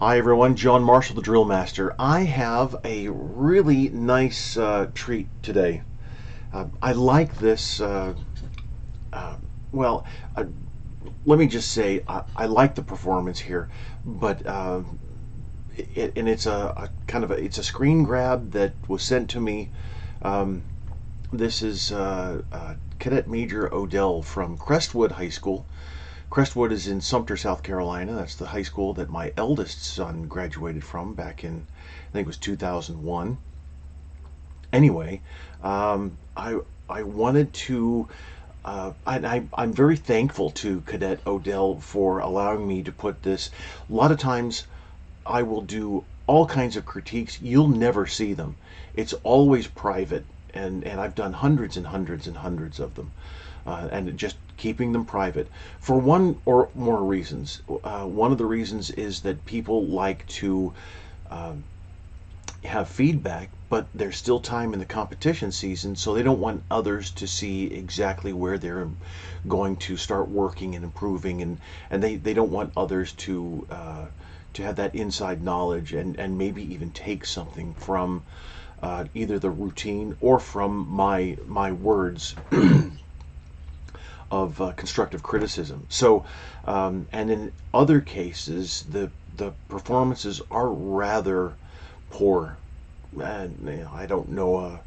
Hi everyone, John Marshall, the DrillMaster. I have a really nice treat today. I like this. Uh, well, uh, Let me just say I like the performance here, but and it's a kind of it's a screen grab that was sent to me. Um, this is Cadet Major Odell from Crestwood High School. Crestwood is in Sumter, South Carolina. That's the high school that my eldest son graduated from back in, I think it was 2001. Anyway, I wanted to. I'm very thankful to Cadet Odell for allowing me to put this. A lot of times, I will do all kinds of critiques. You'll never see them. It's always private, and I've done hundreds and hundreds and hundreds of them, and just keeping them private for one or more reasons. One of the reasons is that people like to um, have feedback, but there's still time in the competition season, so they don't want others to see exactly where they're going to start working and improving, and they don't want others to have that inside knowledge and maybe even take something from either the routine or from my words of constructive criticism. So, and in other cases, the performances are rather poor. And I don't know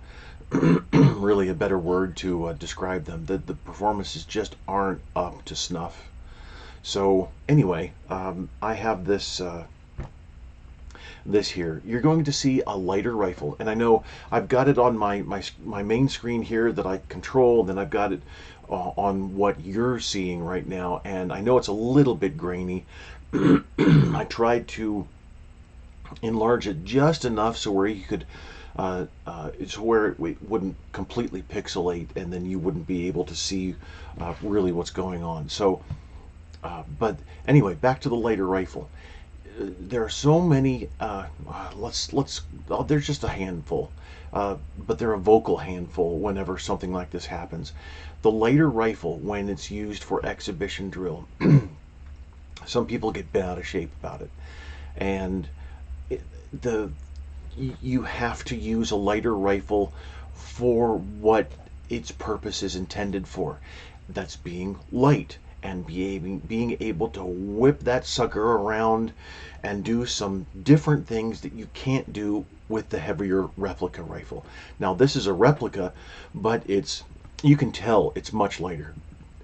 really a better word to describe them. The performances just aren't up to snuff. So anyway, I have this here. You're going to see a lighter rifle, and I know I've got it on my main screen here that I control. Then I've got it on what you're seeing right now, and I know it's a little bit grainy. I tried to enlarge it just enough so where you could it's where it wouldn't completely pixelate, and then you wouldn't be able to see really what's going on. So but anyway, back to the lighter rifle. There are so many. There's just a handful, but they're a vocal handful whenever something like this happens. The lighter rifle, when it's used for exhibition drill, some people get bent out of shape about it, and it, the you have to use a lighter rifle for what its purpose is intended for. That's being light and being able to whip that sucker around and do some different things that you can't do with the heavier replica rifle. Now this is a replica, but you can tell it's much lighter.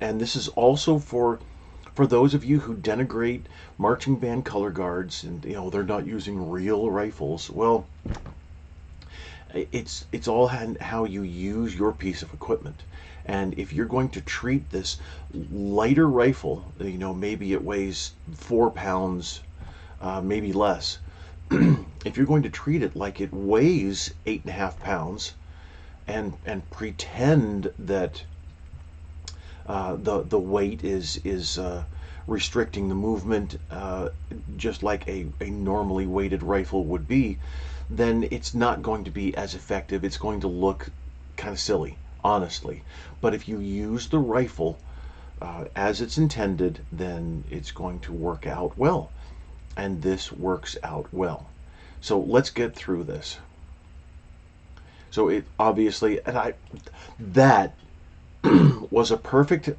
And this is also for those of you who denigrate marching band color guards, and they're not using real rifles. Well, it's all how you use your piece of equipment. And if you're going to treat this lighter rifle, maybe it weighs 4 pounds, maybe less. If you're going to treat it like it weighs 8.5 pounds, and pretend that the weight is restricting the movement, just like a normally weighted rifle would be, then it's not going to be as effective. It's going to look kind of silly, honestly. But if you use the rifle as it's intended, then it's going to work out well. And this works out well. So let's get through this. So it obviously, that was a perfect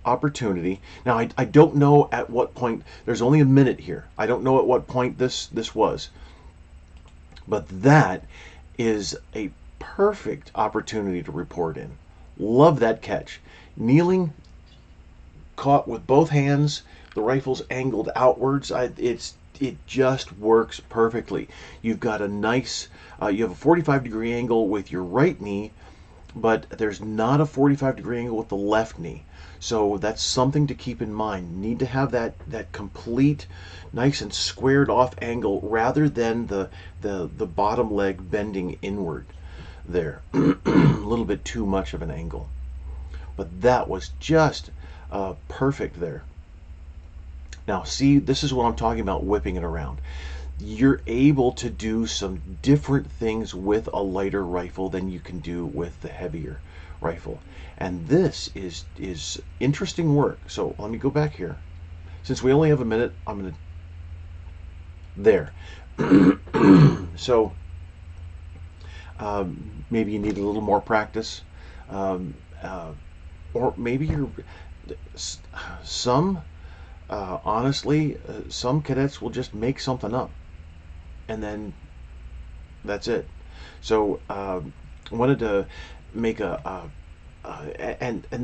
opportunity. Now I don't know at what point. There's only a minute here. I don't know at what point this was, but that is a perfect opportunity to report in. Love that catch. Kneeling, caught with both hands, the rifle's angled outwards. It just works perfectly. You've got a nice, you have a 45-degree angle with your right knee, but there's not a 45-degree angle with the left knee. So that's something to keep in mind. You need to have that complete, nice and squared off angle rather than the bottom leg bending inward there. A little bit too much of an angle. But that was just perfect there. Now see, this is what I'm talking about, whipping it around. You're able to do some different things with a lighter rifle than you can do with the heavier rifle. And this is interesting work. So let me go back here. Since we only have a minute, I'm going to there. So maybe you need a little more practice, um, or maybe you're some honestly, some cadets will just make something up, and then that's it. So I wanted to make and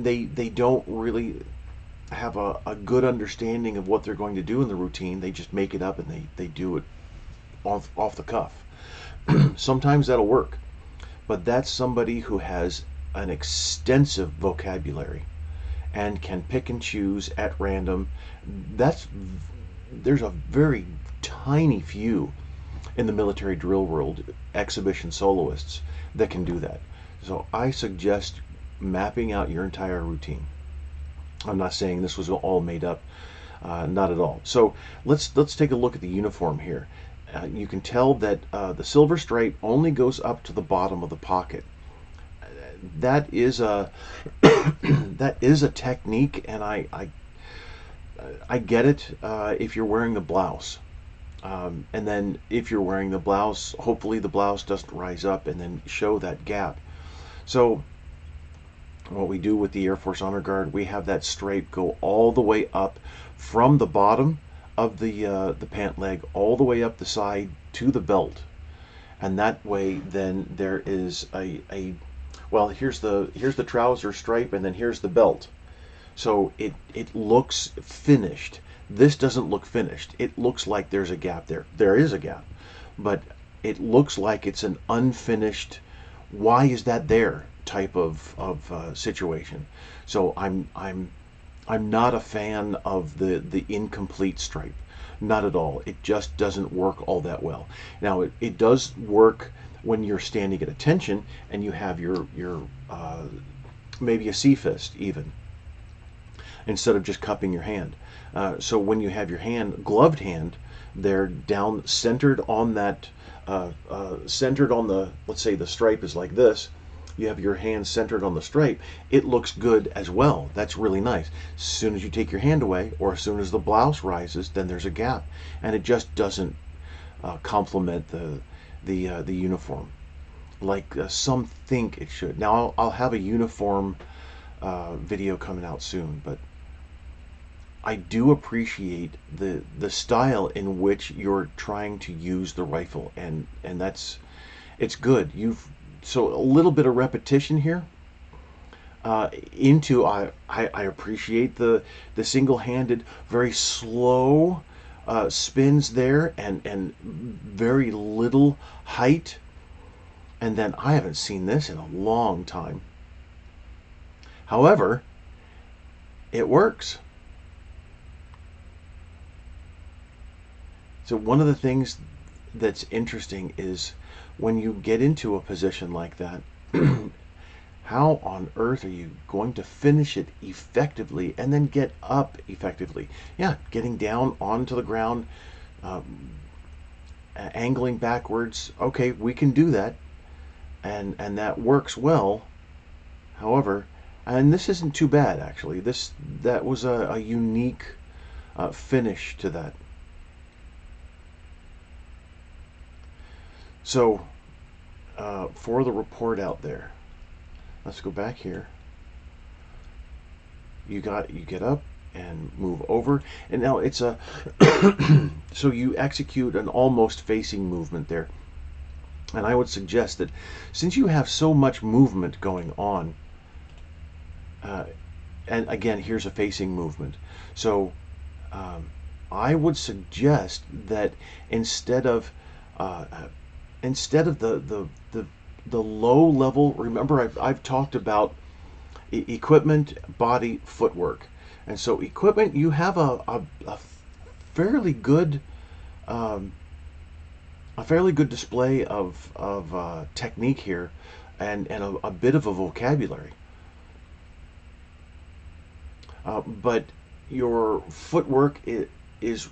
they don't really have a good understanding of what they're going to do in the routine. They just make it up and they do it off the cuff. Sometimes that'll work, but that's somebody who has an extensive vocabulary and can pick and choose at random. That's There's a very tiny few in the military drill world, exhibition soloists, that can do that. So I suggest mapping out your entire routine. I'm not saying this was all made up, not at all. So let's take a look at the uniform here. You can tell that the silver stripe only goes up to the bottom of the pocket. That is a that is a technique, and I get it if you're wearing the blouse. And then if you're wearing the blouse, hopefully the blouse doesn't rise up and then show that gap. So what we do with the Air Force Honor Guard, we have that stripe go all the way up from the bottom of the pant leg all the way up the side to the belt. And that way then there is well, here's the trouser stripe, and then here's the belt. So it looks finished. This doesn't look finished. It looks like there's a gap there. There is a gap, but it looks like it's an unfinished, why is that there type of situation. So I'm not a fan of the incomplete stripe. Not at all. It just doesn't work all that well. Now it does work when you're standing at attention and you have your maybe a C-fist even, instead of just cupping your hand. So when you have your hand, gloved hand, they're down centered on that, centered on the, let's say the stripe is like this, you have your hand centered on the stripe, it looks good as well. That's really nice. As soon as you take your hand away, or as soon as the blouse rises, then there's a gap, and it just doesn't complement the uniform like some think it should. Now I'll have a uniform video coming out soon, but I do appreciate the style in which you're trying to use the rifle, and it's good. So a little bit of repetition here. I appreciate the single-handed, very slow spins there, and very little height. And then I haven't seen this in a long time. However, it works. So one of the things that's interesting is when you get into a position like that, how on earth are you going to finish it effectively and then get up effectively? Yeah, getting down onto the ground, angling backwards. Okay, we can do that, and that works well. However, and this isn't too bad actually. That was a unique finish to that. So for the report out there, let's go back here. You get up and move over, and now it's a so you execute an almost facing movement there. And I would suggest that since you have so much movement going on, and again, here's a facing movement. So I would suggest that instead of the low level, remember I've talked about equipment, body, footwork, and so equipment, you have a fairly good display of technique here, and a bit of a vocabulary. But your footwork is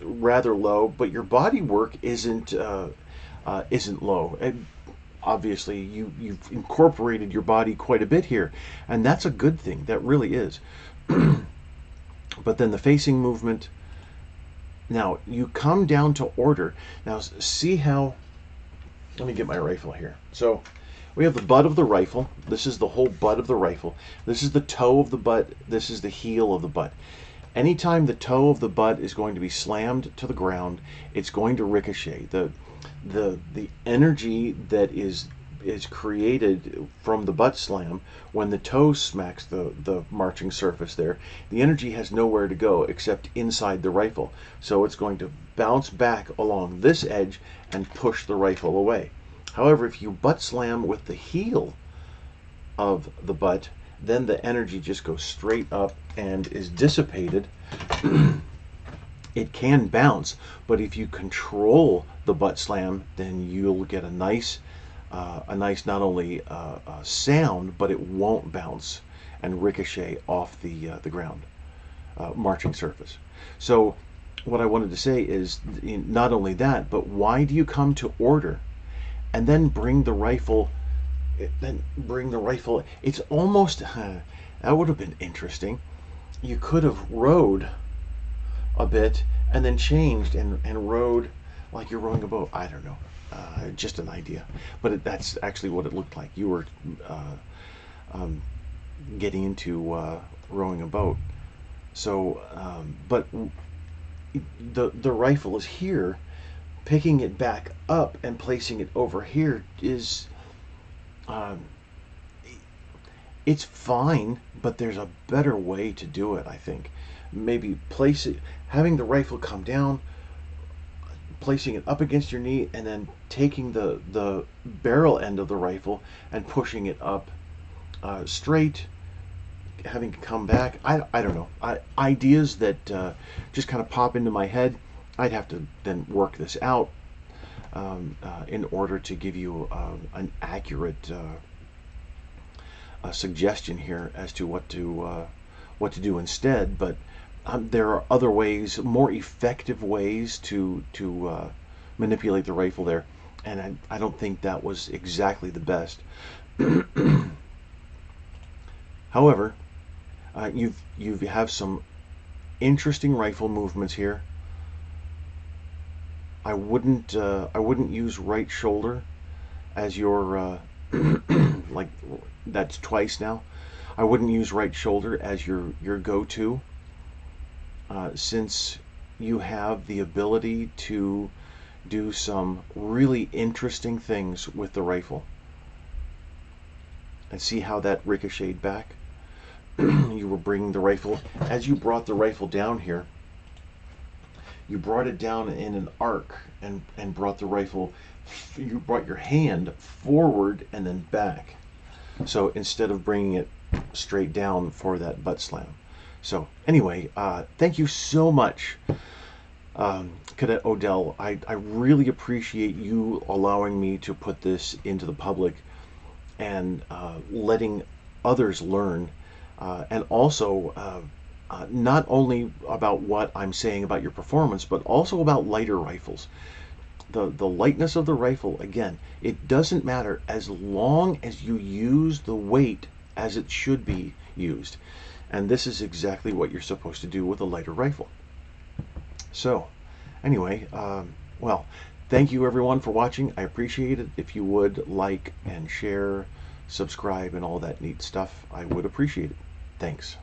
rather low, but your body work isn't low. And obviously, you've incorporated your body quite a bit here, and that's a good thing. That really is. But then the facing movement, Now you come down to order. Now see how, let me get my rifle here. So we have the butt of the rifle. This is the whole butt of the rifle. This is the toe of the butt. This is the heel of the butt. Anytime the toe of the butt is going to be slammed to the ground, it's going to ricochet. The energy that is created from the butt slam when the toe smacks the marching surface there, the energy has nowhere to go except inside the rifle. So it's going to bounce back along this edge and push the rifle away. However, if you butt slam with the heel of the butt, then the energy just goes straight up and is dissipated. It can bounce, but if you control the butt slam, then you'll get a nice not only sound, but it won't bounce and ricochet off the ground, marching surface. So what I wanted to say is, not only that, but why do you come to order and then bring the rifle? It's almost that would have been interesting. You could have rode a bit and then changed and rode like you're rowing a boat. I don't know, just an idea, but that's actually what it looked like. You were getting into rowing a boat. So but the rifle is here. Picking it back up and placing it over here is it's fine, but there's a better way to do it, I think. Maybe having the rifle come down, placing it up against your knee, and then taking the barrel end of the rifle and pushing it up straight, having to come back. I don't know. Ideas that just kind of pop into my head. I'd have to then work this out in order to give you an accurate suggestion here as to what to do instead. But there are other ways, more effective ways to manipulate the rifle there, and I don't think that was exactly the best. However, you have some interesting rifle movements here. I wouldn't use right shoulder as your like that's twice now. I wouldn't use right shoulder as your go-to since you have the ability to do some really interesting things with the rifle. And see how that ricocheted back? You were bringing the rifle, as you brought the rifle down here, you brought it down in an arc and brought the rifle, you brought your hand forward and then back. So instead of bringing it straight down for that butt slam. So anyway, thank you so much, Cadet Odell. I really appreciate you allowing me to put this into the public and letting others learn, and also not only about what I'm saying about your performance, but also about lighter rifles. The lightness of the rifle, again, it doesn't matter as long as you use the weight as it should be used. And this is exactly what you're supposed to do with a lighter rifle. So, anyway, well, thank you everyone for watching. I appreciate it. If you would like and share, subscribe, and all that neat stuff, I would appreciate it. Thanks.